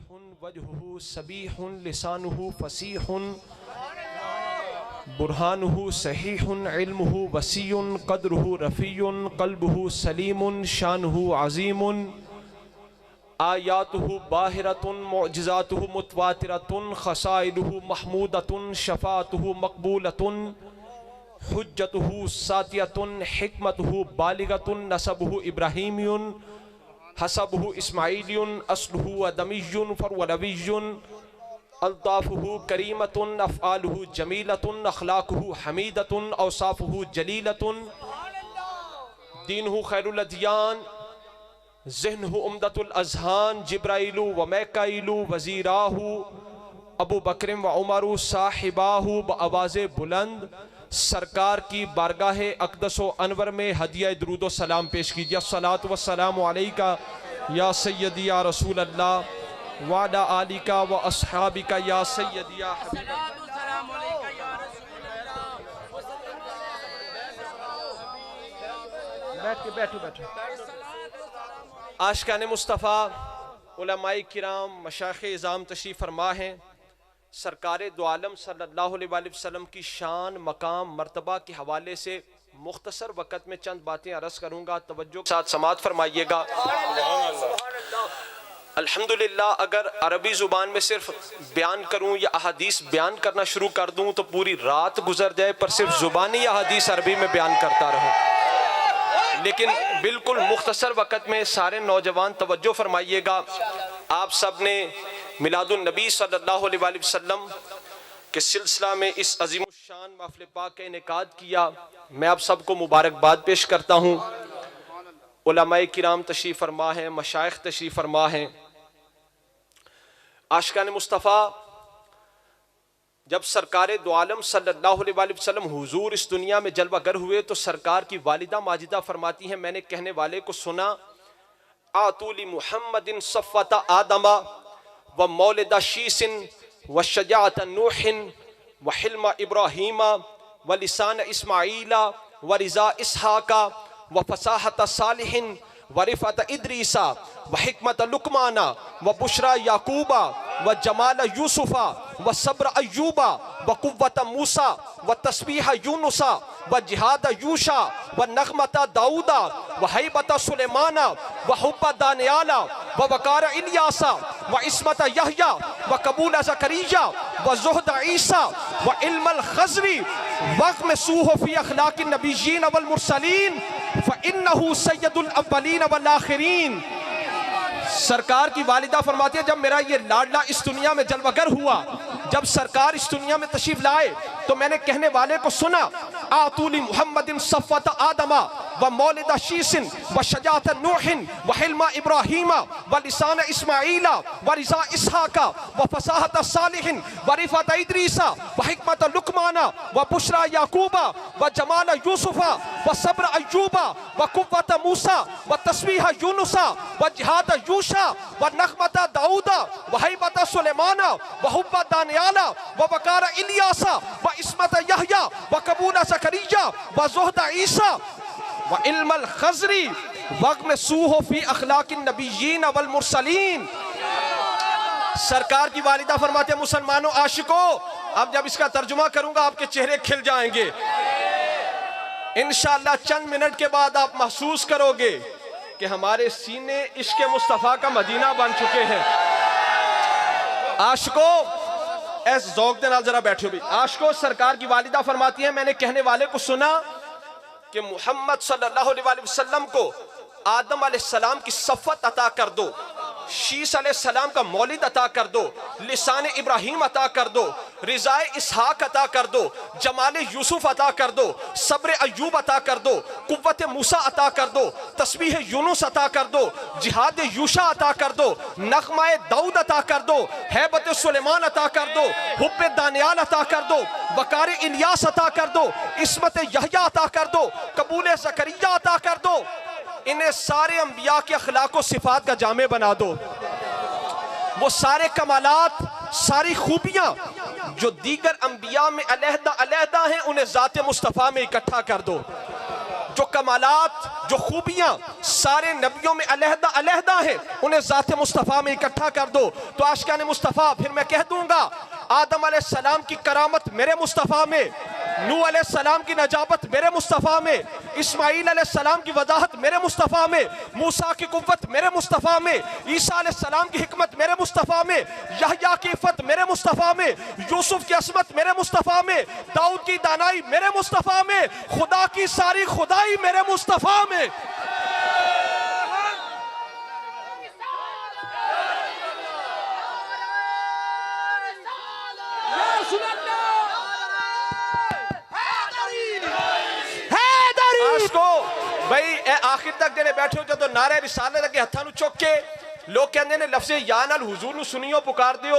कबीहुन वजहुहु सबीहुन लिसानुहु फसीहुन बुरहानुहु सहीहुन इल्मुहु वसीयुन क़द्रुहु रफ़ीयुन क़ल्बुहु सलीमुन शानुहु अज़ीमुन आयातुहु बाहिरतुन मुअजिज़ातुहु मुतवातिरतुन ख़साइलुहु महमूदतुन शफ़ाअतुहु मक़बूलतुन हुज्जतुहु सातियतुन हिकमतुहु बालिगतुन नसबुहु इब्राहीमियुन हसबुहु इस्माइलियुन अस्लुहु अदमियुन फ़रवलवियुन अल्ताफ़ुहु करीमतुन अफ़आलुहु जमीलतुन अख़लाक़ुहु हमीदतुन औसाफ़ुहु जलीलतुन दीनुहु खैरुल अदियान ज़हनुहु उम्दतुल अज़हान जिब्राइलु व मैकाइलु वज़ीराहु अबू बकर व उमरु साहिबाहु बआवाज़े बुलंद सरकार की बारगाह अक़दस व अनवर में हदिया दुरूद व सलाम पेश कीजिए। अस्सलातु वस्सलामु अलैका या सय्यदी या रसूल अल्लाह व अला आलिका व अस्हाबिका या सय्यदी या हबीब। बैठो आशिकाने मुस्तफ़ा उलमाए किराम मशाइख़ इज़ाम तशरीफ़ फरमा हैं। सरकार दो आलम सल्लल्लाहु अलैहि वसल्लम की शान मकाम मर्तबा के हवाले से मुख्तसर वक़्त में चंद बातें अर्ज़ करूँगा, तवज्जो के साथ समाअत फरमाइएगा। अल्हम्दुलिल्लाह, अगर अरबी ज़ुबान में सिर्फ बयान करूँ या अहादीस बयान करना शुरू कर दूँ तो पूरी रात गुजर जाए, पर सिर्फ ज़ुबानी अहादीस अरबी में बयान करता रहूँ। लेकिन बिल्कुल मुख्तसर वक़्त में सारे नौजवान तवज्जो फरमाइएगा। आप सब ने मिलादुन नबी सल्लल्लाहु अलैहि वसल्लम के सिलसिला में इस अज़ीमुश्शान महफ़िल पाक का इनेकाद किया। मैं आप सबको मुबारकबाद पेश करता हूँ। उलमाए किराम तशरीफ़ फरमा हैं, मशाइख़ तशरीफ़ फरमा हैं। आशिकान मुस्तफ़ा, जब सरकार दो आलम सल्लल्लाहु अलैहि वसल्लम हुजूर इस दुनिया में जलवागर हुए तो सरकार की वालिदा माजिदा फरमाती हैं, मैंने कहने वाले को सुना, आतूली मुहम्मदिन सफ़्वता आदमा व मौलिदा शीसिन व शजाअत नूहिन व हिल्मा इब्राहीमा व लिसान इस्माईला व रिज़ा इसहाका व फसाहत सालिहिन व रिफ़त इद्रीसा व हिकमत लुकमाना व बुशरा याकूबा व जमाल यूसुफा व सब्र अय्यूबा व कुव्वत मूसा व तस्बीह यूनुसा व जिहाद यूशा व नग़मत दाऊदा व हैबत सुलेमाना व हुब्ब दानियाला व वकार इलियासा व इस्मत यहया व कबूल ज़करिया व ज़ुहद ईसा व इल्मल ख़ज़री वक़्त में सूह फ़ी अख़लाक़िन नबिय्यीन वल मुरसलीन फ़इन्नहु सय्यदुल अव्वलीन वल आख़िरीन। सरकार की वालिदा फरमाती है, जब मेरा ये लाडला इस दुनिया में जलवागर हुआ, जब सरकार इस दुनिया में तशरीफ लाए तो मैंने कहने वाले को सुना, आतूली मुहम्मदिन सफ़्वत आदमा व मौलिदा शीसिन व शजाअत नूहिन व हिल्मा इब्राहीमा व लिसान इस्माईला व रिज़ा इसहाका व फसाहत सालिहिन व रिफ़त इद्रीसा व हिकमत लुकमाना व बुशरा याकूबा व जमाल यूसुफा व सब्र अय्यूबा व कुव्वत मूसा व तस्बीह यूनुसा व जिहाद यूशा व नग़मत दाऊदा व हैबत सुलेमाना व हुब्ब दानियाला व वकार इलियासा व इस्मत यहया व कबूल ज़करिया व ज़ुहद ईसा व इल्मल ख़ज़री वक़्त में सूह फ़ी अख़लाक़िन नबिय्यीन वल मुरसलीन। सरकार की वालिदा फरमाते हैं, मुसलमानों आशिकों, अब जब इसका तर्जुमा करूंगा आपके चेहरे खिल जाएंगे। इंशाअल्लाह चंद मिनट के बाद आप महसूस करोगे कि हमारे सीने इश्क़ मुस्तफ़ा का मदीना बन चुके हैं। आशिकों, ऐसे ज़ौक़ दे नाल जरा बैठो भी। आशिकों, सरकार की वालिदा फरमाती है, मैंने कहने वाले को सुना कि मोहम्मद सल्लल्लाहु अलैहि वसल्लम को आदम अलैहिस्सलाम की सफ़्वत अता कर दो, शीस अलैहिस्सलाम का मौलिद अता कर दो, लिसान इब्राहीम अता कर दो, रिज़ाए इसहाक अता कर दो, जमाल यूसुफ अता कर दो, सब्र अय्यूब अता कर दो, कुव्वत मूसा अता कर दो, तस्बीह यूनुस अता कर दो, जिहाद यूशा अता कर दो, नग़्मा दाऊद अता कर दो, हैबत सुलेमान अता कर दो, हुब्ब दानियाल अता कर दो, वकार इलियास अता कर दो, इस्मत यहया अता कर दो, कबूल ज़करिया अता कर दो। इन्हें सारे अंबिया के अखलाक व सिफात का जामे बना दो। वो सारे कमालात, सारी खूबियां जो दीगर अंबिया में अलहदा अलहदा हैं, उन्हें ज़ात मुस्तफ़ा में इकट्ठा कर दो। जो कमालात, जो खूबियां सारे नबियों में अलहदा अलहदा है, उन्हें ज़ात मुस्तफ़ा में इकट्ठा कर दो तो आशिकान मुस्तफ़ा। फिर मैं कह दूंगा आदम अलैहिस्सलाम की करामत मेरे मुस्तफ़ा में, नूह अलैहिस्सलाम की नजाबत मेरे मुस्तफ़ा में, इस्माईल अलैहिस्सलाम की वजाहत मेरे मुस्तफ़ा में, मूसा की कुव्वत मेरे मुस्तफ़ा में, ईसा अलैहिस्सलाम की हिकमत मेरे मुस्तफ़ा में, यहया की इफ़्फ़त मेरे मुस्तफ़ा में, यूसुफ की असमत मेरे मुस्तफ़ा में, दाऊद की दानाई मेरे मुस्तफ़ा में, खुदा की सारी खुदाई मेरे मुस्तफ़ा में। भाई आखिर तक जेड़े बैठे हो जो नारे रिसाले लगे हत्थां नूं चुक के लोग कहंदे ने लफ्ज़े या नाल हुजूर नूं सुनियो पुकार दियो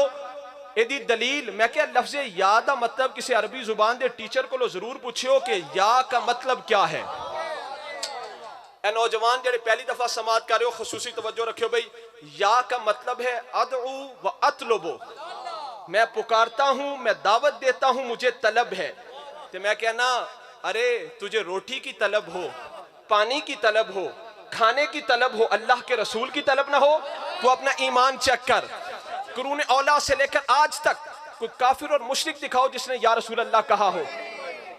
एदी दलील। मैं क्या लफ्ज़े या दा मतलब किसी अरबी जुबान दे टीचर को जरूर पूछियो कि या का मतलब क्या है। ए नौजवान जेड़े पहली दफा समात कर रहे हो खुसूसी तवज्जो रखियो भाई, या का मतलब है अदउ व अतलबो, मैं पुकारता हूं, मैं दावत देता हूं, मुझे तलब है। तो मैं कहना अरे तुझे रोटी की तलब हो, पानी की तलब हो, खाने की तलब हो, अल्लाह के रसूल की तलब ना हो, तो अपना ईमान चेक कर। कुरून औला से लेकर आज तक कोई काफिर और मुशरिक दिखाओ जिसने या रसूल अल्लाह कहा हो।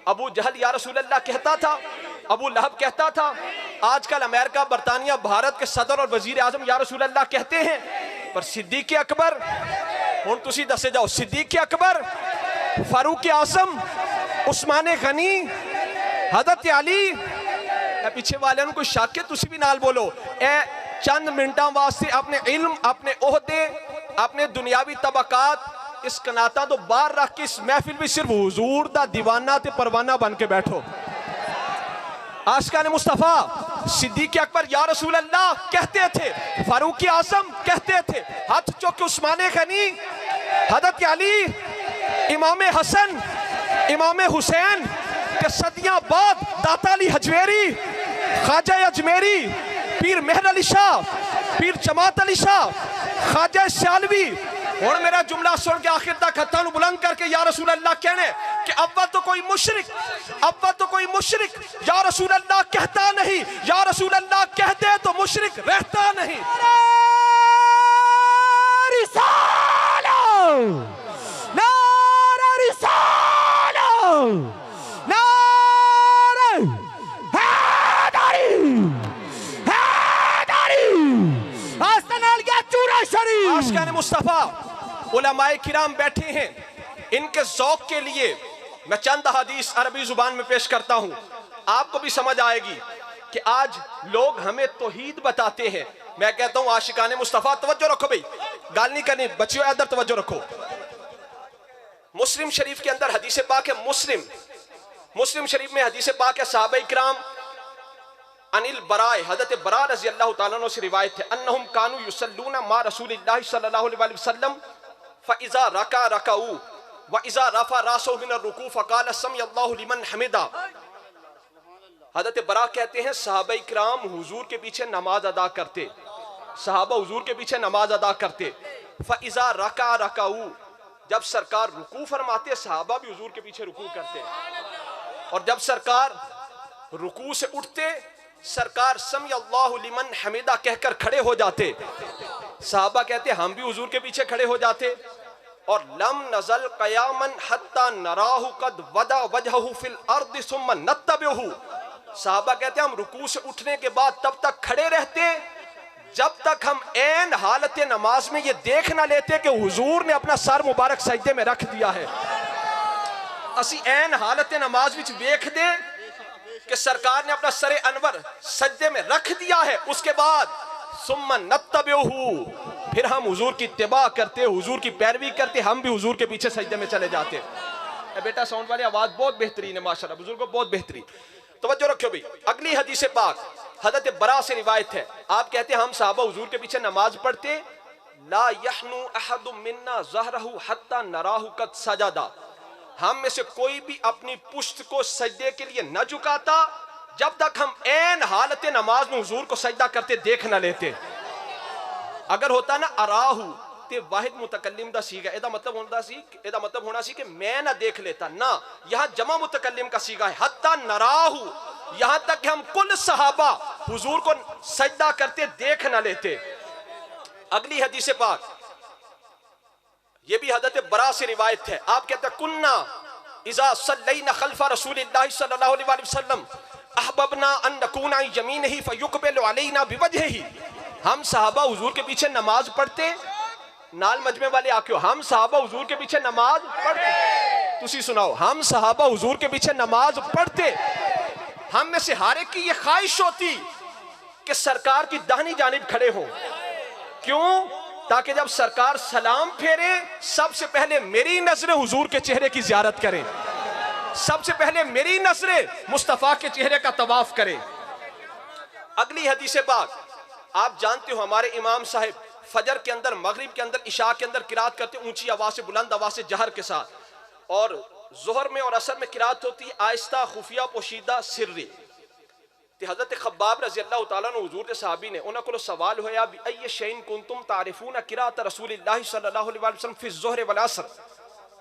अबू जहल या रसूल अल्लाह कहता था, अबू लहब कहता था, आजकल अमेरिका, बरतानिया, भारत के सदर और वजीर आजम या रसूल अल्लाह कहते हैं, पर सिद्दीक अकबर, हुण तुसी दसे जाओ, सिद्दीक अकबर, फारूक आजम, उस्मान गनी, हजरत अली, पीछे वाले कोई शक है तुसी भी नाल बोलो। ए चंद मिनटां वास्ते अपने इल्म, अपने ओहदे, अपने दुनियावी तबकात इस कनाता तो बाहर रख के इस महफिल में सिर्फ हुजूर दा दीवाना ते परवाना बन के बैठो। आशिकाने मुस्तफा सिद्दीक अकबर या रसूल अल्लाह कहते थे, फारूक आजम कहते थे, हाथ चौक के उस्मान गनी, हजरत अली, इमाम हसन, इमाम हुसैन के सदियां बाद दाता अली हजवेरी, ख्वाजा अजमेरी, पीर मेहर अली शाह, पीर जमात अली शाह, ख्वाजा सियालवी। और मेरा जुमला सुन के आखिर तक हत्थां नूं बुलंद करके या रसूल अल्लाह कहने कि अव्वल तो कोई मुशरिक, अव्वल तो कोई मुशरिक या रसूल अल्लाह कहता नहीं, या रसूल अल्लाह कहते तो मुशरिक रहता नहीं। आशिकाने मुस्तफा उलमाए किराम बैठे हैं, इनके ज़ौक़ के लिए मैं चंद हदीस अरबी जुबान में पेश करता हूं, आपको भी समझ आएगी कि आज लोग हमें तौहीद बताते हैं। मैं कहता हूं आशिकाने मुस्तफा तवज्जो रखो भाई, गाल नहीं करनी बच्चियों, इधर तवज्जो रखो। मुस्लिम शरीफ के अंदर हदीस पाक है, मुस्लिम शरीफ में हदीस पाक है, सहाबा इकराम अनिल बराए, हज़रत बरा रज़ी अल्लाह तआला अन्हु से रिवायत है, अन्नहुम कानू युसल्लूना मा रसूलिल्लाह सल्लल्लाहु अलैहि वसल्लम फ़इज़ा रका रकाऊ व इज़ा रफ़ा रासहु मिन रुकू फ़क़ाल समी अल्लाहु लिमन हमिदा। हज़रत बरा कहते हैं सहाबा इकराम हुजूर के पीछे नमाज अदा करते, सहाबा हुजूर के पीछे नमाज अदा करते, फ़इज़ा रका रकाऊ, जब सरकार रुकू फरमाते सहाबा भी हुजूर के पीछे रुकू करते, और जब सरकार रुकू से उठते सरकार समी अल्लाहु लिमन हमिदा कहकर खड़े हो जाते, सहाबा कहते हम भी हुजूर के पीछे खड़े हो जाते। और लम नजल क़यामन हत्ता नराहु कद वदा वजहहु फिल अर्द सुम्मा नत्तबिहु, सहाबा कहते हम रुकू से उठने के बाद तब तक खड़े रहते जब तक हम ऐन हालत नमाज में ये देख ना लेते कि हुजूर ने अपना सर मुबारक सजदे में रख दिया है। असी ऐन हालत नमाज विच वेख दे कि सरकार ने अपना सरे अनवर सजदे में रख दिया है, उसके बाद सुम्मा नत्तबिहु, फिर हम हुजूर की इत्तिबा करते, हुजूर की पैरवी करते, हम भी हुजूर के पीछे सजदे में चले जाते। बेटा साउंड वाली आवाज बहुत बेहतरीन है माशाल्लाह, बुजुर्गों बहुत बेहतरीन। तवज्जो रखो भाई, अगली हदीस पाक हज़रत बरा से रिवायत है, आप कहते हैं हम सहाबा हुजूर के पीछे नमाज पढ़ते, ला यहनु अहदु मिन्ना ज़हरहु हत्ता नराहु कद सजदा, हम में से कोई भी अपनी पुश्त को सजदे के लिए न झुकाता जब तक हम ऐन हालत नमाज में हुजूर को सजदा करते देख न लेते। अगर होता ना अराहु ते वाहिद मुतकल्लिम दा सीगा, एदा मतलब होना सी कि मैं ना देख लेता, ना, यहां जमा मुतकल्लिम का सीगा है, हत्ता नराहु, यहां तक कि हम कुल सहाबा हुजूर को सजदा करते देख न लेते। अगली हदीस पाक, ये भी हज़रत बरा से रिवायत है। आप कहते हैं कुन्ना इज़ा सल्लैना खल्फ़ा रसूलिल्लाह सल्लल्लाहु अलैहि वसल्लम अहबबना अन नकूना यमीनही फयुक़बिलु अलैना बिवजहिही। हम सहाबा हुजूर के पीछे नमाज पढ़ते, नाल मजमे वाले आके हम सहाबा हुजूर के पीछे नमाज पढ़ते। तुसी सुनाओ, हम सहाबा हुजूर के पीछे नमाज पढ़ते। हम में से हर एक की ये ख्वाहिश होती कि सरकार की दाहिनी जानिब खड़े हों। क्यों? ताकि जब सरकार सलाम फेरे सबसे पहले मेरी नजरें हुजूर के चेहरे की जियारत करें, सबसे पहले मेरी नजरें मुस्तफा के चेहरे का तवाफ करें। अगली हदीस पाक, आप जानते हो हमारे इमाम साहब फजर के अंदर, मगरिब के अंदर, इशा के अंदर किरात करते ऊंची आवाज से, बुलंद आवाज से, जहर के साथ, और जोहर में और असर में किरात होती आहिस्ता, खुफिया, पोशीदा, सिर्री। हज़रत खब्बाब रज़ी अल्लाह तआला अन्हु हुजूर के सहाबी ने, उन्हें को सवाल होया बि अय्य शैइन कुंतुम तारिफून किरात रसूलिल्लाह सल्लल्लाहु अलैहि वसल्लम फिज़ ज़ुहर वल असर।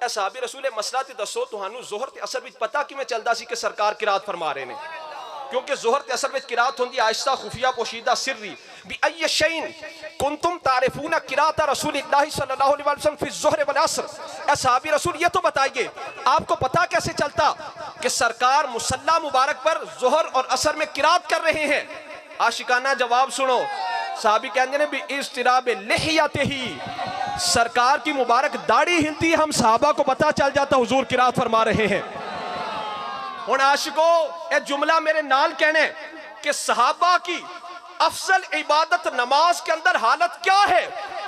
ए सहाबी रसूल मसला ते दसो तुहानू ज़ोहर ते असर विच पता किवें चलदा सी कि सरकार किरात फरमा रहे ने? क्योंकि ज़ोहर ते असर विच किरात होंदी आहिस्ता, खुफिया, पोशीदा, सिर्री। बि अय्य शैइन कुंतुम तारिफून किरात रसूलिल्लाह सल्लल्लाहु अलैहि वसल्लम फिज़ ज़ुहर वल असर। ए सहाबी रसूल ये तो बताइए, आपको पता कैसे चलता कि सरकार मुसल्ला मुबारक पर ज़ोहर और असर में किरात कर रहे हैं? आशिकाना जवाब सुनो। सहाबी कहते हैं भी इस्तिराब लिहियतिही, सरकार की मुबारक दाढ़ी हिलती, हम सहाबा को पता चल जाता हुजूर किरात फरमा रहे हैं। हुण आशिको ये जुमला मेरे नाल कहने कि सहाबा की अफजल इबादत नमाज के अंदर हालत क्या है?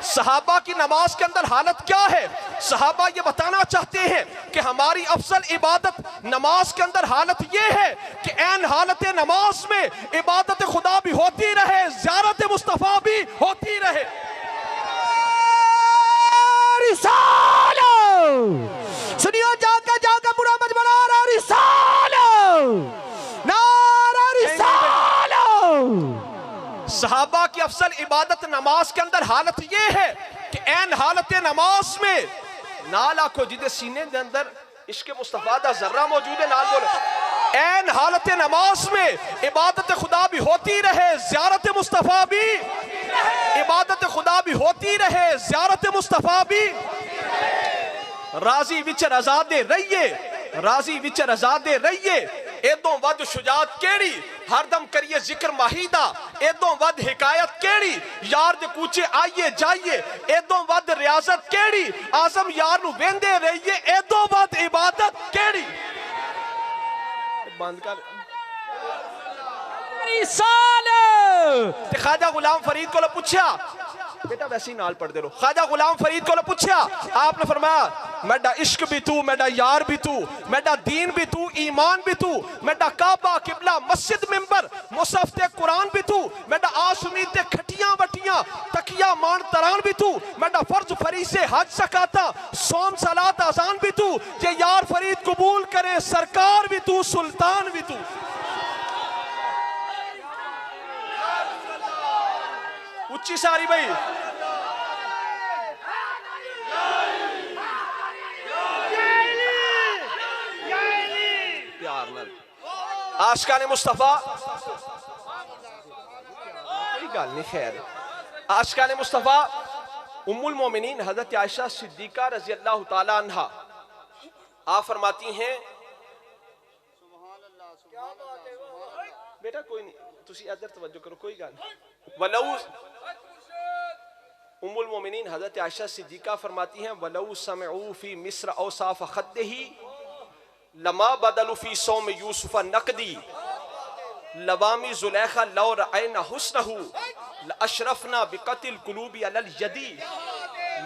सहाबा की नमाज के अंदर हालत क्या है? सहाबा ये बताना चाहते हैं कि हमारी अफजल इबादत नमाज के अंदर हालत ये है कि ऐन हालत नमाज में इबादत खुदा भी होती रहे, ज़ियारत मुस्तफ़ा भी होती रहे। सुनियो जाके जाके पूरा मजबरा रहा रिसालो, नारा रिसालो। सहाबा की अफजल इबादत नमाज के अंदर हालत ये है कि ऐन हालत नमाज में नाल आखो जिदे सीने के अंदर इश्क मुस्तफा दा जर्रा मौजूद है, नाल बोलो। ऐन हालत नमाज में इबादत खुदा भी होती रहे, ज़ियारत मुस्तफा भी, इबादत खुदा भी होती रहे, ज़ियारत मुस्तफा भी। राजी विच रज़ा दे रहिए, राजी विच रज़ा दे रहिए। एदों वध शुजात केड़ी, हरदम करिए जिक्र माहीदा। एदों वध हिकायत केड़ी, यार दे कूचे आइए जाइए। एदों वध रियाजत केड़ी, आजम यार नू वेंदे रहिए। एदों वध इबादत केड़ी। बंद कर। ख्वाजा गुलाम फरीद को पूछा, बेटा वैसे ही नाल पढ़ते रहो। ख्वाजा गुलाम फरीद को पूछा, आपने फरमाया मेरा इश्क भी तू, मेरा यार भी तू, मेरा दीन भी तू, ईमान भी तू, मेरा काबा किबला मस्जिद मिंबर मुसहफ ते कुरान भी तू, मेरा आस उम्मीद ते खटियां वटियां तकिया मान तरान भी तू, मेरा फर्ज फरीज़े हज ज़कात सोम सलात अज़ान भी तू। ये यार फरीद कबूल करे, सरकार भी तू, सुल्तान भी तू। उच्ची सारी भाई प्यार न आशिकाने मुस्तफा, कोई गल नहीं, खैर। आशिकाने मुस्तफा उम्मुल मोमिनीन हजरत आयशा सिद्दीका रजी अल्लाह ताला अन्हा आप फरमाती हैं, बेटा कोई नहीं, तुसी इधर तवज्जो करो, कोई गल वलऊ। उम्मुल मोमिनीन हजरत आयशा सिद्दीका फरमाती हैं, वलऊ समऊ फी मिस्र औसाफ खद्दही लमा बदलु फी सौम यूसुफ नकदी लवामी जुलैखा लौ रअयना हुस्नहु लअशरफना बिकतिल कुलूबी अलल यदी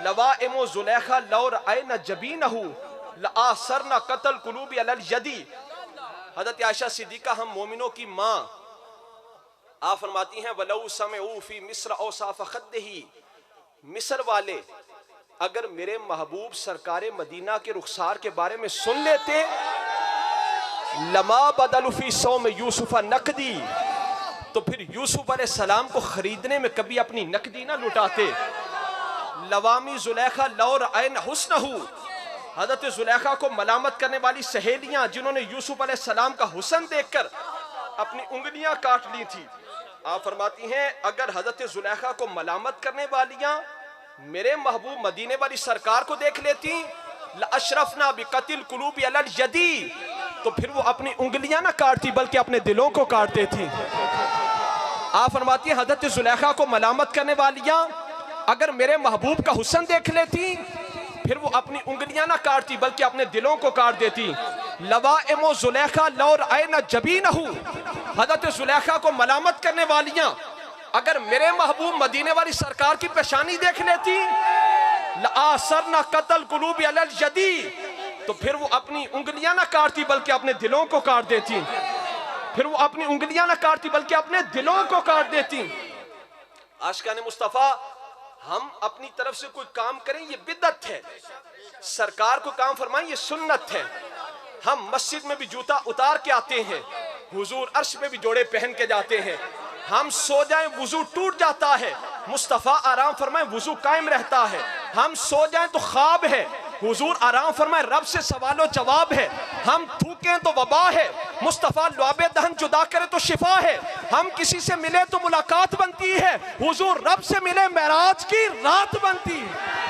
लवाइमु जुलैखा लौ रअयना जबीनहु लआसरना कतल कुलूबी अलल यदी। हजरत आयशा सिद्दीका हम मोमिनों की माँ आप फरमाती हैं, वलऊ समऊ फी मिस्र औसाफ खद्दही, मिस्र वाले अगर मेरे महबूब सरकार मदीना के रुखसार के बारे में सुन लेते, लमा बदलु फी सौम यूसुफ नकदी, तो फिर यूसुफ अलैहिस्सलाम को खरीदने में कभी अपनी नकदी ना लुटाते। लवामी जुलैखा लौ रअयना हुस्नहु, हजरत जुलैखा को मलामत करने वाली सहेलियां जिन्होंने यूसुफ अलैहिस्सलाम का हुस्न देखकर अपनी उंगलियां काट ली थी। आप फरमाती हैं अगर हजरत जुलेखा को मलामत करने वालियां मेरे महबूब मदीने वाली सरकार को देख लेती अशरफना बिकतिल कुलूबी अलल यदी, तो फिर वो अपनी उंगलियां ना काटती बल्कि अपने दिलों को काटते थी। आप फरमाती हैं हजरत जुलेखा को मलामत करने वालियां अगर मेरे महबूब का हुस्न देख लेती फिर वो अपनी उंगलियां ना काटती बल्कि अपने दिलों को काट देती। लवाइमो जुलेखा लौर आयना जबीनहू, हजरत जुलेखा को मलामत करने वालियां अगर मेरे महबूब मदीने वाली सरकार की पेशानी देख लेती लासरना कतल कुलूबी अलल यदी, तो फिर वो अपनी उंगलियां ना काटती बल्कि अपने दिलों को काट देती। फिर वो अपनी उंगलियां ना काटती बल्कि अपने दिलों को काट देती। आशिकाने मुस्तफा हम अपनी तरफ से कोई काम करें ये बिदअत है, सरकार को काम फरमाएं ये सुन्नत है। हम मस्जिद में भी जूता उतार के आते हैं, हुजूर अर्श में भी जोड़े पहन के जाते हैं। हम सो जाएं वुजू टूट जाता है, मुस्तफा आराम फरमाए वुजू कायम रहता है। हम सो जाएं तो ख्वाब है, हुजूर आराम फरमाए रब से सवालो जवाब है। हम थूकें तो वबा है, मुस्तफा लुआबे दहन जुदा करे तो शिफा है। हम किसी से मिले तो मुलाकात बनती है, हुजूर रब से मिले मेराज की रात बनती है।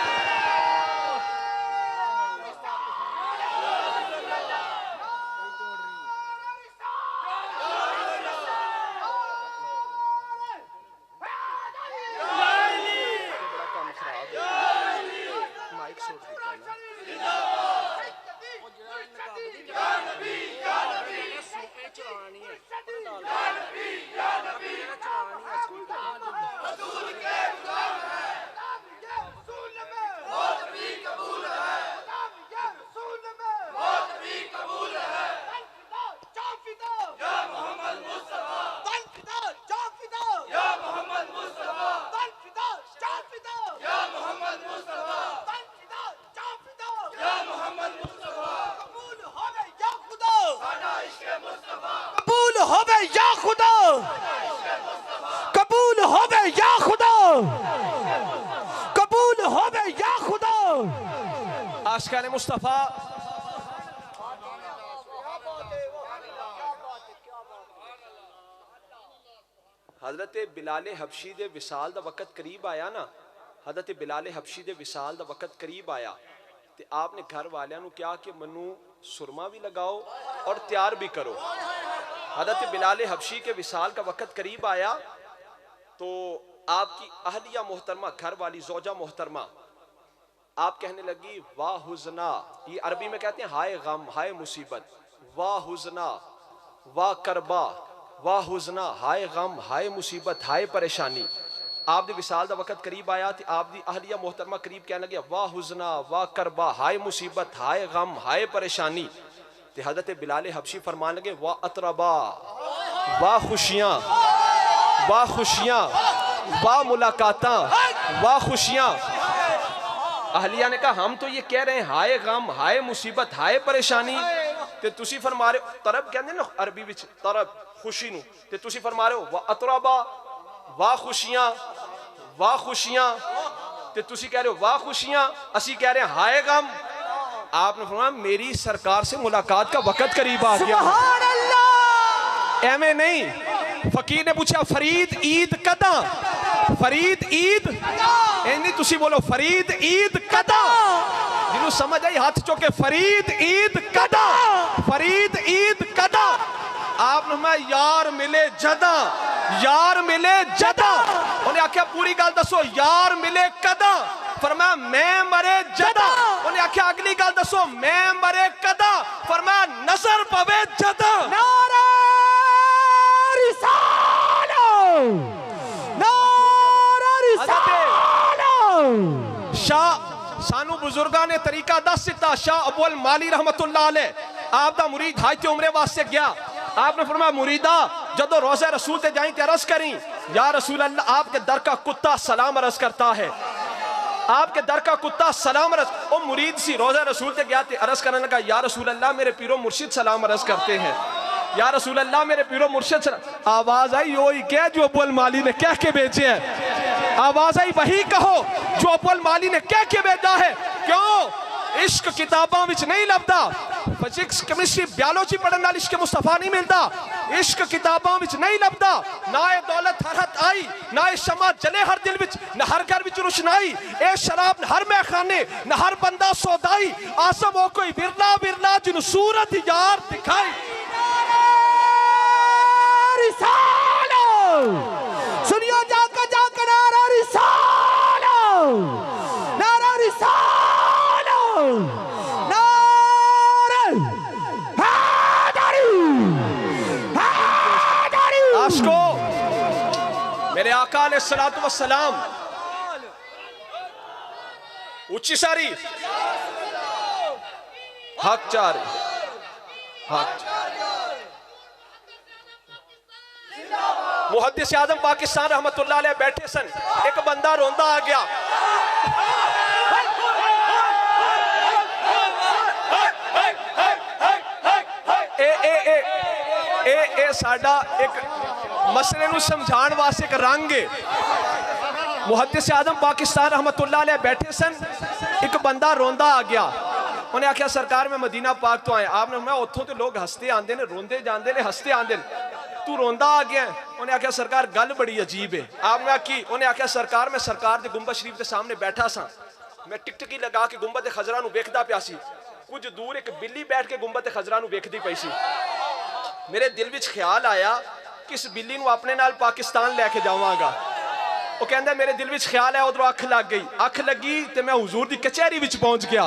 आशिकाने मुस्तफा हजरत बिलाल हबशी दे विसाल दा वक़्त करीब आया ना, हजरत बिलाल हबशी दे विसाल दा वक़्त करीब आया ते आपने घर वालियां नू क्या कि मनु सुरमा भी लगाओ और तैयार भी करो। हजरत बिलाल हबशी के विसाल का वक़्त करीब आया तो आपकी अहलिया मोहतरमा, घर वाली जोजा मोहतरमा, आप कहने लगी वाह हुज़ना, ये अरबी में कहते हैं हाय गम हाय मुसीबत, वाह हुज़ना वाह करबा, वाह हुज़ना हाय गम हाय मुसीबत हाय परेशानी। आप दी विसाल दा वक़्त करीब आया तो आप दी अहलिया मोहतरमा करीब कहने लगे वाह हुज़ना वाह करबा हाय मुसीबत हाय गम हाय परेशानी। तो हज़रत बिलाल हबशी फरमान लगे वाह अतरबा, वाह खुशियाँ, वाह खुशियाँ, वाह मुलाकातां, वाह खुशियाँ। अहलिया ने कहा हम तो ये कह रहे हैं हाय गम हाय मुसीबत हाय परेशानी, ते तुसी फरमा रहे हो तरब कहते ना अरबी विच तरब खुशी नू, ते तुसी फरमा रहे हो वाह अतरबा वाह खुशियाँ, वाह खुशियाँ, ते तुसी कह रहे हो वाह खुशियाँ, असी कह रहे हैं हाय गम। आपने फरमाया मेरी सरकार से मुलाकात का वक़्त करीब आ गया। सुभान अल्लाह। एवं नहीं, फकीर ने पूछा फरीद ईद कदा, फरीद ईद नहीं तुसी बोलो फरीद ईद कदा, जिन्हों समझ आई हाथ चौके फरीद ईद कदा, फरीद ईद कदा। आपने मैं यार मिले जदा, यार मिले जदा, उन्हें आख्या पूरी गल दसो यार मिले कदा, फरमाया मैं मरे जदा। उन्हें आख्या अगली गल दसो मैं मरे कदा, फरमाया नजर पवे जदा। नारे रिसालो, नारे रिसालो। शाह सानू बुजुर्गा ने तरीका दस दिता। शाह अबुल माली रहमतुल्लाह अलैह आप दा मुरीद हाज उमरे वास्ते गया। आपने फरमाया मुरीदा जदों रोज़े रसूल ते जाई ते अर्ज करी या रसूल अल्लाह आपके दर का कुत्ता सलाम अर्ज करता है, आपके दर का कुत्ता सलाम अर्ज। ओ मुरीद सी रोज़े रसूल ते गया ते अर्ज करने लगा या रसूल अल्लाह मेरे पीरो मुर्शिद सलाम अर्ज करते हैं, या रसूल अल्लाह मेरे पीरो मुर्शिद। आवाज आई वही क्या जो अबुल माली ने कह के भेजे है, आवाज आई वही कहो जो अबुल माली ने कह के भेजा है। क्यों इश्क किताबों विच नहीं लभदा, फिजिक्स केमिस्ट्री बायोलॉजी पढ़ने वाल इश्क मुस्तफा नहीं मिलता। इश्क किताबों विच नहीं लभदा। ना ये दौलत हर हथ आई, ना ये शमा जले हर दिल विच, ना हर घर विच रोशनाई, ए शराब हर मैखाने, ना हर बंदा सौदाई। आसम हो कोई बिरला बिरला जिन सूरत यार दिखाई। सुनियो जाकर जाकर नारा रिसालो, नारा रिसालो, नारा हैदरी, हैदरी। आशिको मेरे आका अलैहिस्सलातु वस्सलाम ऊंची सारी हक चार हक। मुहद्दिस आज़म पाकिस्तान रहमतुल्लाह अलैह बैठे सन, एक बंदा रोंदा आ गया। ए साडा एक मसले नूं समझाण वास्ते एक रंग है। मुहद्दिस आज़म पाकिस्तान रहमतुल्लाह अलैह बैठे सन, एक बंदा रोंदा आ गया। उन्हें आख्या सरकार मैं मदीना पाक तो आया। आपने मैं उतों तो लोग हंसते आते ने, रोंदे जाते ने, हंसते आते ने, तू रोंदा आ गया। उन्हें आख्या सरकार गल बड़ी अजीब है। आपने आखी, उन्हें आख्या सरकार मैं सरकार के गुंबद शरीफ के सामने बैठा सा, मैं टिकटकी लगा के गुंबद खजरा नूं वेखदा पिया सी। कुछ दूर एक बिल्ली बैठ के गुंबद खजरा नूं वेखदी पई सी। मेरे दिल विच ख्याल आया कि इस बिल्ली नूं अपने नाल पाकिस्तान लैके जावांगा। वो कहंदा मेरे दिल विच ख्याल है, उधरों अख लग गई, अख लगी तो मैं हुजूर दी कचहरी विच पहुंच गया।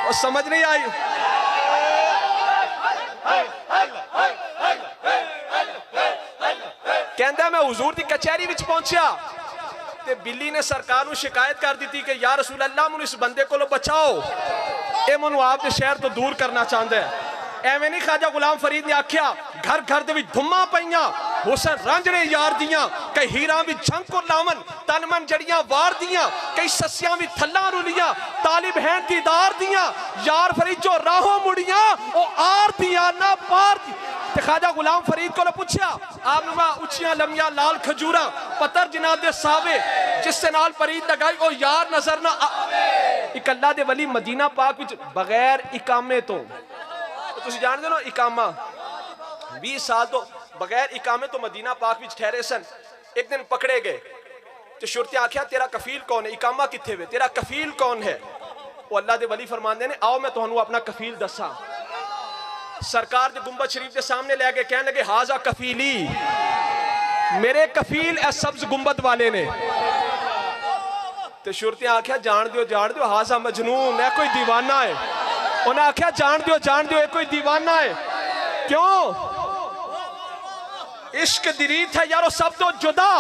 और समझ नहीं आई। कहंदा मैं हुजूर दी कचहरी विच पहुंचा ते बिल्ली ने सरकार नूं शिकायत कर दी थी कि या रसूल अल्लाह मैनूं इस बंदे कोलों बचाओ, ये मैनूं आप दे शहर तो दूर करना चाहता है। एवें नहीं ख्वाजा गुलाम फरीद ने आख्या घर घर दे विच धुम्मां पईयां, हुसन रांझणे यार दियां, कई हीरां विच झंक को लावन, तन मन जड़ियां वार दियां, कई सस्सियां विच थल्लां रुलियां, तालिब हैं दीदार दियां, यार फरीद जो राहों मुड़ियां ओ आर दियां ना पार दी। ते ख्वाजा गुलाम फरीद को पूछया आपने मैं उच्चियां लम्बियां लाल खजूरा पत्थर जिन्हां दे सावे जिससे नाल फरीद लगाई ओ यार नजर ना आवे। इक अल्लाह दे वली मदीना पाक विच बगैर इकामे तो तुसीं जानदे हो इकामा 20 साल तो बगैर इकामे तो मदीना पाक विच ठहरे सन। एक दिन पकड़े गए तो शुरते आख्या तेरा कफील कौन है, इकामा किथे वे, तेरा कफील कौन है। वो अल्लाह दे वली फरमांदे ने आओ मैं तुहानू अपना कफील दसा। सरकार दे गुंबद शरीफ के सामने ले गए, कहने लगे हाजा कफीली, मेरे कफील ए सब्ज गुंबद वाले ने। तो शुरते आख्या जान दियो हाजा मजनून है, कोई दीवाना है। उन्हें आख्या जान दियो कोई दीवाना है। क्यों? इश्क दी रीत है यारो सब तो जुदा।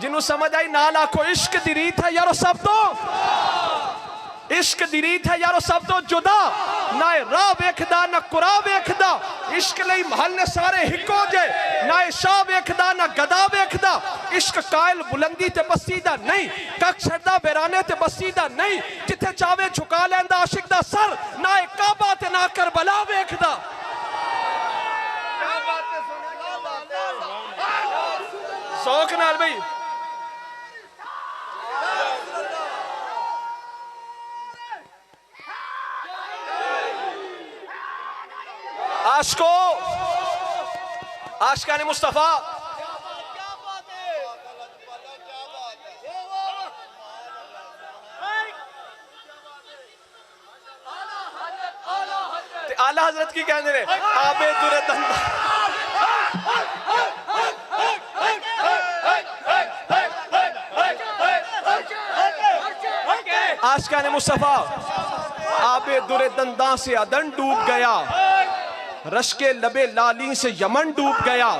जिन्हों समझ आई नाल आखो इश्क दी रीत है यारो सब तो, इश्क दी रीत है यारो सब तो जुदा। ना राह वेखदा ना कुरा वेखदा, इश्क लई महल ने सारे हिको जे। ना शाह वेखदा ना गदा वेखदा, इश्क कायल बुलंदी ते बस्ती दा नहीं, कख छड़दा बेराने ते बस्ती दा नहीं। जिथे चावे झुका लैंदा आशिक दा सर, ना काबा ते ना करबला वेखदा। शौक नाल भाई आशिको आशिका ने मुस्तफा आला हजरत की कहने ने आबे दुरे दंदा आशिका ने मुस्तफा आबे दुरे दंदा से अदन डूब गया, रश के लबे लाली से यमन डूब गया,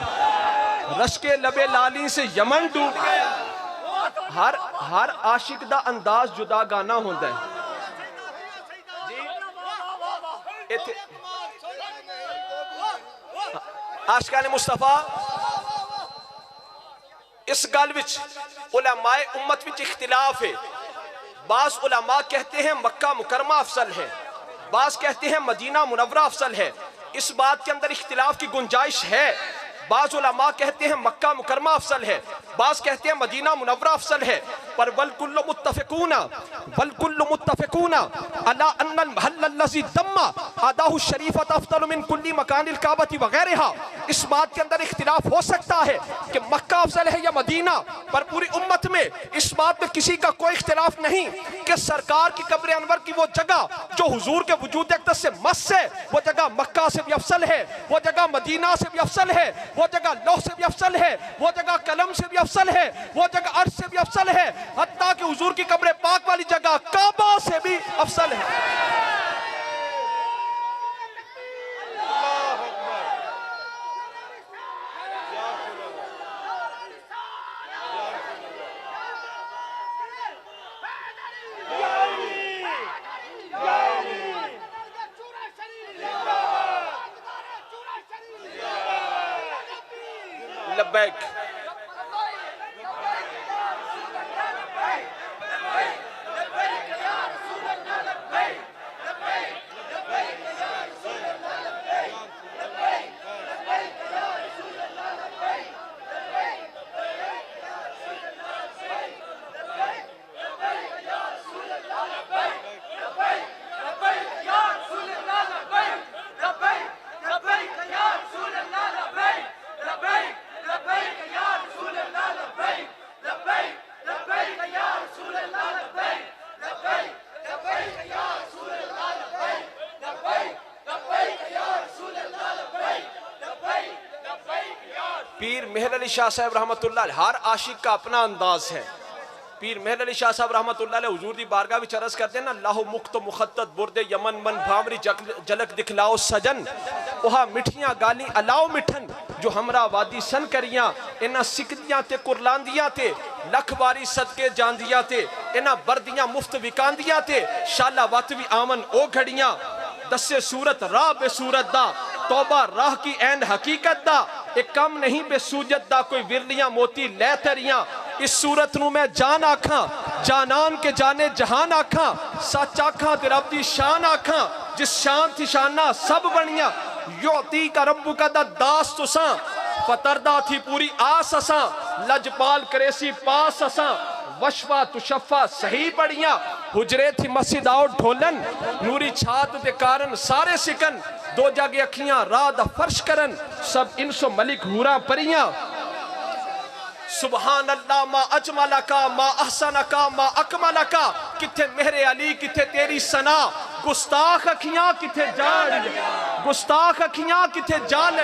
रश के लबे लाली से यमन डूब गया। हर आशिक दा अंदाज जुदा गाना होंदा है जी। आशिका ने मुस्तफा इस गल विच उलमाए उम्मत विच इख्तिलाफ है। बास उलमा कहते हैं मक्का मुकरमा अफसल है, बास कहते हैं मदीना मुनव्वरा अफसल है। इस बात के अंदर इख्तिलाफ की गुंजाइश है। बाज़ उलमा कहते हैं मक्का मुकरमा अफसल है, बाज़ कहते हैं मदीना मुनव्वरा अफसल है। पर वल कुल्लु मुत्तफिकूना अला अन्नल महल लज़ी दम्मा आदाहु शरीफत अफदल मिन कुल्ली मकानिल काबती वगैरहा। इस बात के अंदर इख्तिलाफ हो सकता है कि मक्का अफजल है या मदीना, पर पूरी उम्मत में इस बात में किसी का कोई इख्तिलाफ नहीं कि सरकार की कब्र अनवर की वो जगह जो हुजूर के वजूद अक़दस से मस है, वो जगह मक्का से भी अफसल है, वो जगह मदीना से भी अफसल है, वो जगह लौह से भी अफसल है, वो जगह कलम से भी अफसल है, वो जगह अर्श से भी अफसल है, हत्ता कि हुजूर की कब्र पाक वाली जगह काबा से भी अफसल है। लब्बैक पीर मेहर अली शाह साहब रहमतुल्लाह अलैह, हर आशिक का अपना अंदाज है। पीर मेहर अली शाह साहब रहमतुल्लाह अलैह हुजूर दी बारगाह विच अर्ज करते हैं ना, लाहो मुक्त मुखत्तत बुरदे यमन मन भामरी झलक दिखलाओ सजन, ओहा मिठियां गाली अलाओ मिठन जो हमरा वादी सन करियां, इन्हां सिकदियां ते कुरलांदियां ते लख बारी सदके जांदियां ते इन्हां बरदियां मुफ्त विकांदियां ते शाला वत भी आवन ओ घड़ियां, दसे सूरत राह बेसूरत दा तौबा राह की ऐन हकीकत दा, एक कम नहीं बेसूजत दा कोई विरलियां मोती लै तरियां, इस सूरत नू मैं जान आखा जानान के जाने जहान आखा, सच आखा ते रब दी शान आखा, जिस शान थी शाना सब बनिया, योती का रब्बू का दा दास तुसा, फतरदा थी पूरी आस असा, लजपाल करेसी पास असा, वशफा तुशफा सही पढ़िया, हुजरे थी मस्जिद आओ ढोलन, नूरी छात दे कारण सारे सिकन, दो जागे अखियां रात फर्श करन, सब इंसो मलिक हूरा परियां। सुबहान अल्लाह मा अजमला का मा अहसन का मा अकमल का, किथे मेरे अली किथे तेरी सना, गुस्ताख अखियां किथे जान, गुस्ताख अखियां किथे जान।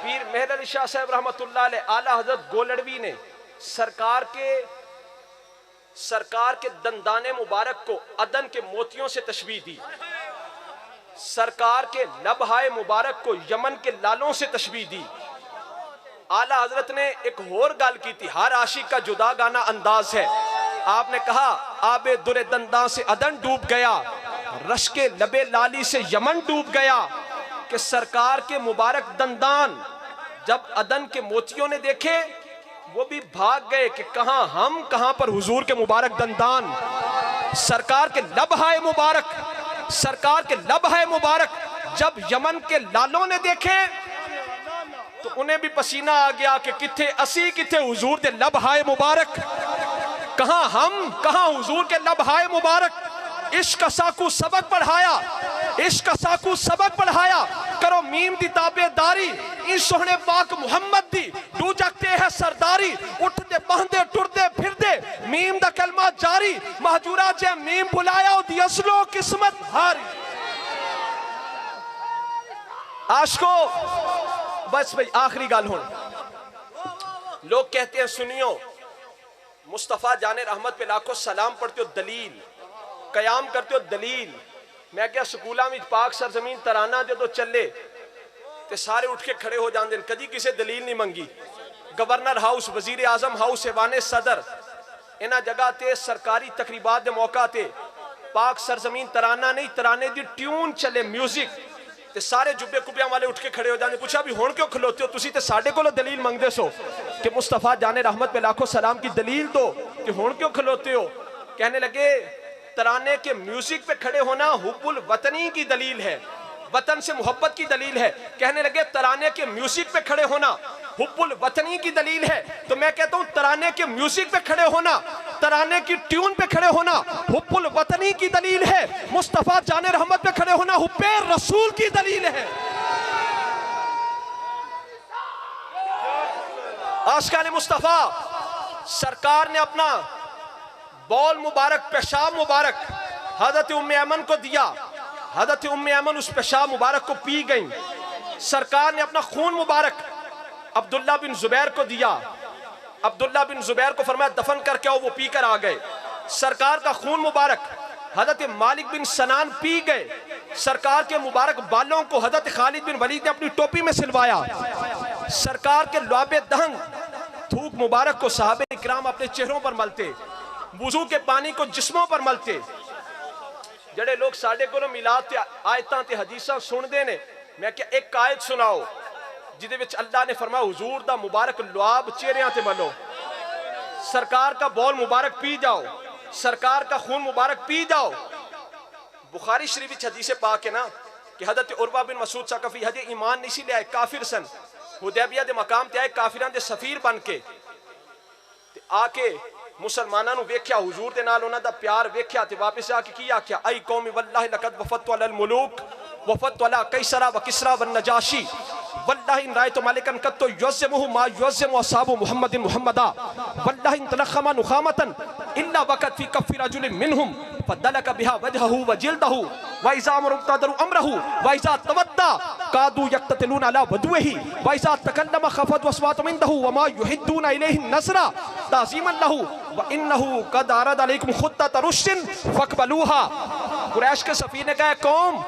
पीर मेहर अली शाह साहब रहमतुल्लाह अलैह आला हजरत गोलड़वी ने सरकार के दंदाने मुबारक को अदन के मोतियों से तशबीह दी, सरकार के लबहाए मुबारक को यमन के लालों से तशबीह दी। आला हजरत ने एक और गल की थी, हर आशिक का जुदा गाना अंदाज है। आपने कहा आबे दुरे दंदा से अदन डूब गया, रश के लबे लाली से यमन डूब गया, कि सरकार के मुबारक दंदान जब अदन के मोतियों ने देखे वो भी भाग गए कि कहां हम कहां पर हुजूर के मुबारक दंदान। सरकार के लबहाए मुबारक, सरकार के लबहाए मुबारक जब यमन के लालों ने देखे तो उन्हें भी पसीना आ गया कि किथे असी किथे हुजूर के लबहाए मुबारक, कहां हम कहां हुजूर के लबहाए मुबारक। इश्क साकू सबक पढ़ाया, इश्क साकू सबक पढ़ाया, करो मीम दी ताबेदारी, इन सोहने पाक मुहम्मद दी डू जगते है सरदारी, उठते बहदे टुरदे फिरदे मीम दा कलमा जारी, महजूरा जे मीम बुलाया दी असलो किस्मत हारी। आशको बस भाई आखिरी गल हुन, लोग कहते हैं सुनियो मुस्तफा जाने रहमत पे लाखों सलाम पढ़ते हो दलील, कयाम करते हो दलील। मैं क्या स्कूलों में पाक सरजमीन तराना जो चले ते सारे उठ के खड़े हो जाते हैं, कदी किसी दलील नहीं मंगी। गवर्नर हाउस, वजीर आजम हाउस, ऐवान सदर, इन्हां जगह ते सरकारी तकरीबात के मौका ते पाक सरजमीन तराना नहीं तराने दी ट्यून चले, म्यूजिक, ते सारे जुब्बे कुब्बियां वाले उठ के खड़े हो जाते। पूछा भी हुण क्यों खलोते हो, तुसी ते साडे कोलों दलील मंगदे सो कि मुस्तफा जाने रहमत पे लाखों सलाम की दलील दो, कि हुण क्यों खलोते हो। कहने लगे तराने के म्यूजिक पे खड़े होना हुब्बुल वतनी की दलील है, वतन से मोहब्बत की दलील है। कहने लगे तराने के म्यूजिक पे खड़े होना हुब्बुल वतनी की दलील है। तो मैं कहता हूं तराने के म्यूजिक पे खड़े होना, तराने की ट्यून पे खड़े होना हुब्बुल वतनी की दलील है। मुस्तफा जाने रहमत पे खड़े होना हुब्बे रसूल की दलील है। आशिकाने मुस्तफा सरकार ने अपना बौल मुबारक, पेशाब मुबारक हजरत उम्मे ऐमन को दिया। हजरत उम्मे ऐमन उस पेशाब मुबारक को पी गई। सरकार ने अपना खून मुबारक अब्दुल्ला बिन जुबैर को दिया। अब्दुल्ला बिन जुबैर को फरमाया दफन करके आओ, वो पी कर आ गए। सरकार का खून मुबारक हजरत मालिक बिन सनान पी गए। सरकार के मुबारक बालों को हजरत खालिद बिन वलीद ने अपनी टोपी में सिलवाया। सरकार के लुआबे दहन थूक मुबारक को सहाबे इकराम अपने चेहरों पर मलते, वुजू के पानी को जिस्मों पर मलते। जड़े लोग साडे कोलों मिलाद ते आयतां ते हदीसां सुनदे ने, मैं क्या एक आयत सुनाओ जिदे विच अल्लाह ने फरमाया हुजूर दा मुबारक लुआब चेहरियां ते मलो, सरकार का बौल मुबारक पी जाओ, सरकार का खून मुबारक पी जाओ। बुखारी शरीफ विच हदीस पाक है ना कि हजरत उर्वा बिन मसूद सकफी हजे ईमान नहीं सी ले आए, काफिर सन, हुदैबिया दे मकाम ते आए काफिरां दे सफीर बन के ते आके मुसलमानां नू वेख्या, हुजूर दे नाल उन्हां दा प्यार वेख्या ते वापस आके की आख्या, आई कौमी वल्लाहि लक़द वफ़दतु अलल मुलूक वफ़दतु अला कैसरा व किसरा व नजाशी वल्लाहि इन रायतु मलिकन कत्तु युअज़्ज़िमुहु मा युअज़्ज़िमु असहाबु मुहम्मदिन मुहम्मदा वल्लाहि इन तलख़मा नुख़ामतन इल्ला वक़त फ़ी कफ़्फ़ि रजुलिन मिनहुम फदलक बिहा वजहहु व जिल्दहु व इज़ा मुक़्तदरु अमरहु व इज़ा तवद्दा कादू यक़्ततिलूना अला वदुइहि व इज़ा तकल्लम ख़फ़त वस्वातु इंदहु व मा युहिद्दूना इलैहि नज़रा ताज़ीमन लहु व इन्नहु क़द अरद अलैकुम ख़ुत्तत रुश्दिन फ़क़बलूहा। कुरैश के सफ़ीर ने कहा, कौम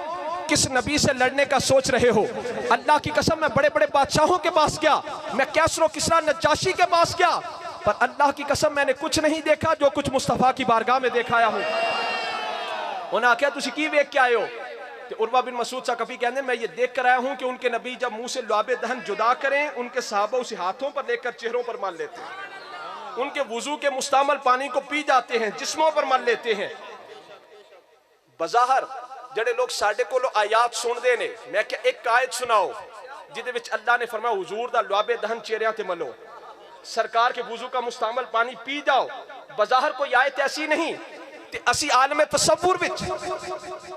किस नबी से लड़ने का सोच रहे हो? अल्लाह की कसम मैं बड़े बड़े बादशाहों के पास गया, मैं कैसरो किसरा नजाशी के पास गया, पर अल्लाह की कसम मैंने कुछ नहीं देखा जो कुछ मुस्तफा की बारगाह में देखा आया हूं। उन्हें आख्या तुसी की वेख के आए हो? तो उर्वा बिन मसूद सकफी कहते मैं ये देख कर आया हूं कि उनके नबी जब मुंह से लुआबे दहन जुदा करें, उनके सहाबा उसे हाथों पर लेकर चेहरों पर मल लेते हैं, उनके वुजू के मुस्तामल पानी को पी जाते हैं, जिस्मों पर मल लेते हैं। बज़ाहर जड़े लोग साडे कोलों आयात सुनदे ने, मैं क्या एक आयत सुनाओ जिदे विच अल्लाह ने फरमाया हुजूर दा लुआबे दहन चेहरियां ते मलो, सरकार के वुजू का मुस्तामल पानी पी जाओ। बज़ाहर कोई आयत ऐसी नहीं ते असी आलम तसव्वुर विच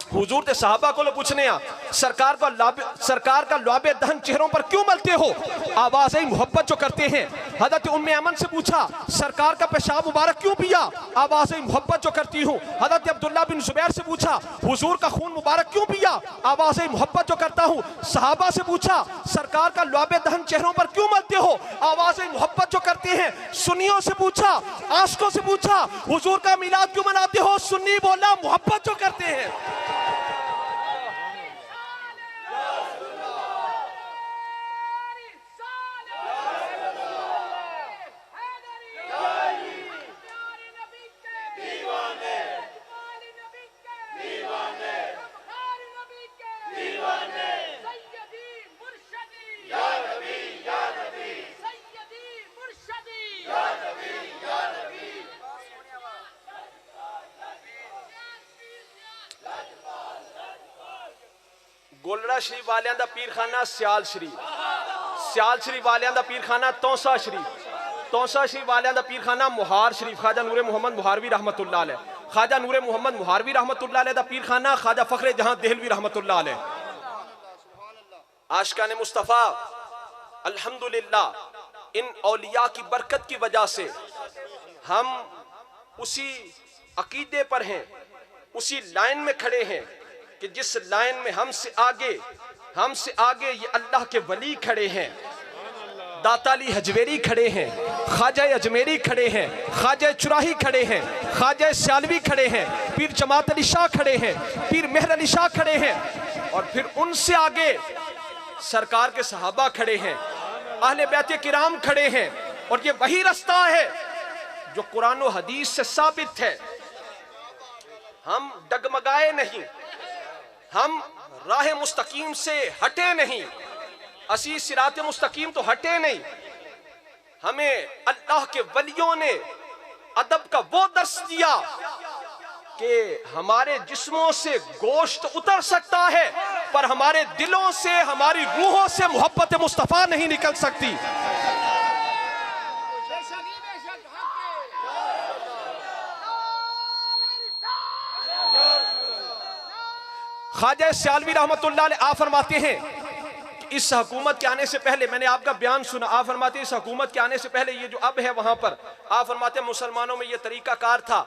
हुजूर ते सहाबा कोलों पूछने आ, सरकार का लुआबे दहन चेहरों पर क्यों मलते हो? आवाज़ मोहब्बत जो करते हैं। हजरत उम्मे ऐमन से पूछा, सरकार का पेशाब मुबारक क्यों पिया? आवाज़ मोहब्बत जो करती हूँ। हजरत अब्दुल्ला बिन जुबैर से पूछा, हुजूर का खून मुबारक क्यों पिया? आवाज़ मोहब्बत जो करता हूँ। सहाबा से पूछा, सरकार का लुआबे दहन चेहरों पर क्यों मलते हो? आवाज़ मोहब्बत जो करते हैं। सुन्नियों से पूछा, आशिकों से पूछा, हुजूर का मिलाद क्यों मनाते हो? सुन्नी बोला, मोहब्बत जो करते हैं। गोलड़ा शरीफ वालियां दा पीरखाना सियाल शरीफ, सियाल शरीफ वालियां दा पीरखाना तौसा शरीफ, तौसा शरीफ वालियां दा पीरखाना मुहार शरीफ, ख्वाजा नूरे मोहम्मद मुहारवी रहमतुल्लाह अलैह, ख्वाजा नूरे मोहम्मद मुहारवी रहमतुल्लाह अलैह दा पीरखाना ख्वाजा फखरे जहां देहलवी रहमतुल्लाह अलैह। आशिकाने मुस्तफ़ा अल्हम्दुलिल्लाह इन औलिया की बरकत की वजह से हम उसी अकीदे पर हैं, उसी लाइन में खड़े हैं कि जिस लाइन में हमसे आगे ये अल्लाह के वली खड़े हैं। दाता अली हजवेरी खड़े हैं, ख्वाजा अजमेरी खड़े हैं, ख्वाजा चुराही खड़े हैं, ख्वाजा सियालवी खड़े हैं, पीर जमात अली शाह खड़े हैं, पीर मेहर अली शाह खड़े हैं, और फिर उनसे आगे सरकार के सहाबा खड़े हैं, अहले बैत किराम खड़े हैं, और ये वही रास्ता है जो कुरान और हदीस से साबित है। हम डगमगाए नहीं, हम राह मुस्तकीम से हटे नहीं, असी सिरात मुस्तकीम तो हटे नहीं। हमें अल्लाह के वलियों ने अदब का वो दर्स दिया कि हमारे जिस्मों से गोश्त उतर सकता है, पर हमारे दिलों से, हमारी रूहों से मोहब्बत मुस्तफा नहीं निकल सकती। ख्वाजा सियालवी रहमतुल्लाह अलैह आप फरमाते हैं कि इस हुकूमत के आने से पहले, मैंने आपका बयान सुना, आप फरमाते हैं इस हुकूमत के आने से पहले ये जो अब है वहां पर, आप फरमाते हैं मुसलमानों में ये तरीका कार था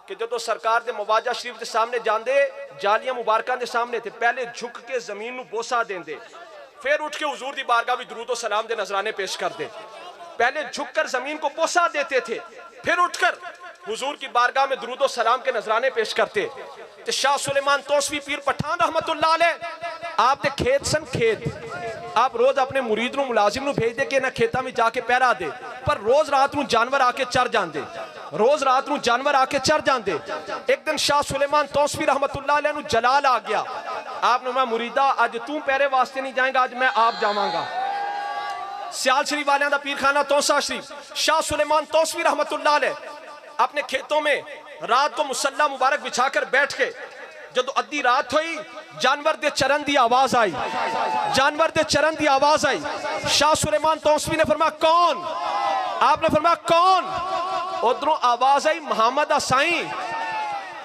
कि जो सरकार दे मवाजा शरीफ के सामने जांदे, जालियां मुबारकां दे सामने थे, पहले झुक के जमीन नू बोसा देंदे, फिर उठ के हुजूर दी बारगाह में दुरूद और सलाम दे नजराने पेश कर दे। पहले झुककर जमीन को बोसा देते थे, फिर उठकर हुजूर की बारगाह में दुरूद और सलाम के नजराने पेश करते। तो शाह सुलेमान तौसवी पीर पठान रहमतुल्लाह अलैह आप दे खेत सन, खेत आप रोज अपने मुरीद नू मुलाजिम नू भेज दे के ना खेता में जाके पहरा दे, पर रोज रात नू जानवर आके चर जांदे, रोज रात नू जानवर आके चर जांदे। एक दिन शाह सुलेमान तौसवी रहमतुल्लाह अलैह नू जलाल आ गया, आपने मैं मुरीदा अज तू पहरे वास्ते नहीं जाएगा, आज मैं आप जावांगा। सियाल शरीफ वालियां दा पीरखाना तौसा शरीफ, शाह सुलेमान तौसवी रहमतुल्लाह अलैह अपने खेतों में रात को मुसल्ला मुबारक बिछाकर बैठ के, जब अद्धी रात हुई जानवर दे चरण दी आवाज आई, जानवर दे चरण दी आवाज आई। शाह सुलेमान तौसवी ने फरमाया कौन? आपने फरमाया कौन? उधरों आवाज आई मोहम्मद असाई,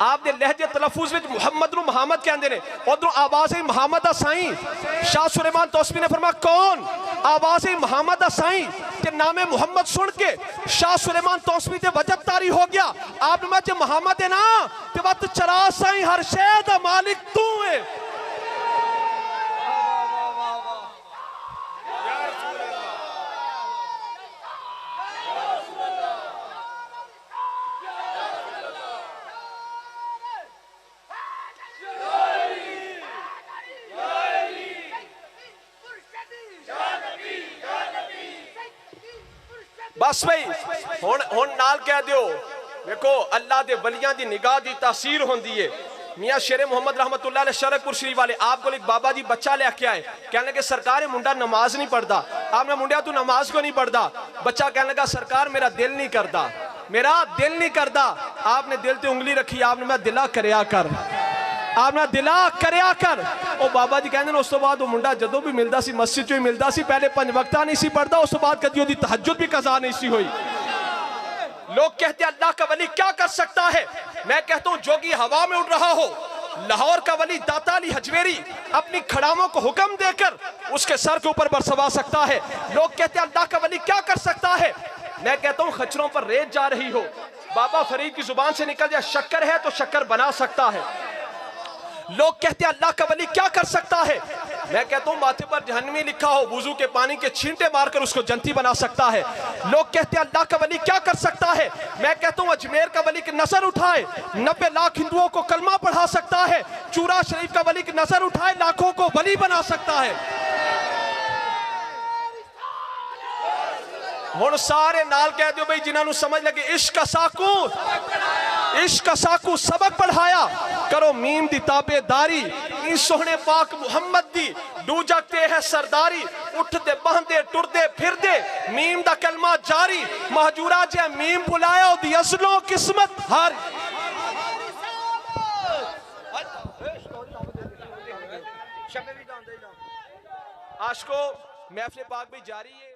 आप दे लहजे तलफुज विच मुहम्मद नू मोहम्मद कहंदे ने, उधरों आवाज आई मोहम्मद असाई। शाह सुलेमान तौसवी ने फरमाया कौन? आवाज आई मोहम्मद असाई। ते नामे मोहम्मद सुन के शाह सुलेमान तौसवी ते वजद तारी हो गया। आपने मैं जे मोहम्मद है ना ते वत चरा साई, हर शै दा मालिक तू है। बस भाई हुण नाल कह दियो, देखो अल्लाह दे वलियां दी निगाह दी तासीर होंदी है। मियां शेरे मोहम्मद रहमतुल्लाह अलैह शरकपुर शरीफ वाले आप को एक बाबा जी बच्चा लेके आए, कहने लगे सरकार मुंडा नमाज नहीं पढ़ता। आपने मुंडिया तू नमाज को नहीं पढ़ता? बच्चा कहने लगा सरकार मेरा दिल नहीं करता, मेरा दिल नहीं करता। आपने दिल ते उंगली रखी, आपने मैं दिला करया कर, आपने दिला करया कर। ओ बाबा जी कहते उस तो बाद वो मुंडा जदों भी मिलता सी मस्जिद चो ही मिलता सी, पहले 5 वक्ता नहीं सी पढ़ता, उस तो बाद कदी ओदी तहज्जुद भी कज़ा नहीं सी हुई। लोग कहते अल्लाह का वली क्या कर सकता है? मैं कहता हूं जोगी हवा में उड़ रहा हो, लाहौर का वली दाता अली हजवेरी अपनी खड़ामों को हुक्म देकर उसके सर के ऊपर बरसवा सकता है। लोग कहते अल्लाह का वली क्या कर सकता है? मैं कहता हूं खच्चरों पर रेत जा रही हो, बाबा फरीद की जुबान से निकल जाए शक्कर है तो शक्कर बना सकता है। लोग कहते हैं अल्लाह का वली क्या कर सकता है? मैं कहता हूं माथे पर जहन्नमी लिखा हो, वुजू के पानी के छींटे मारकर उसको जन्नती बना सकता है। लोग कहते हैं अल्लाह का वली क्या कर सकता है? मैं कहता हूं अजमेर का वली की नजर उठाए 90 लाख हिंदुओं को कलमा पढ़ा सकता है। चूरा शरीफ का वली की नजर उठाए लाखों को वली बना सकता है। हुण सारे नाल कह दियो भाई जिन्होंने समझ लगे इश्क साकू, इश्क साकू सबक पढ़ाया करो मीम दी ताबेदारी, इन सोहने पाक मुहम्मद दी डू जाते है सरदारी, उठदे बहदे टुरदे फिरदे मीम दा कलमा जारी, महजूरा जे मीम बुलाया ओदी असलो किस्मत हारी। आशको महफिल पाक भी जारी है।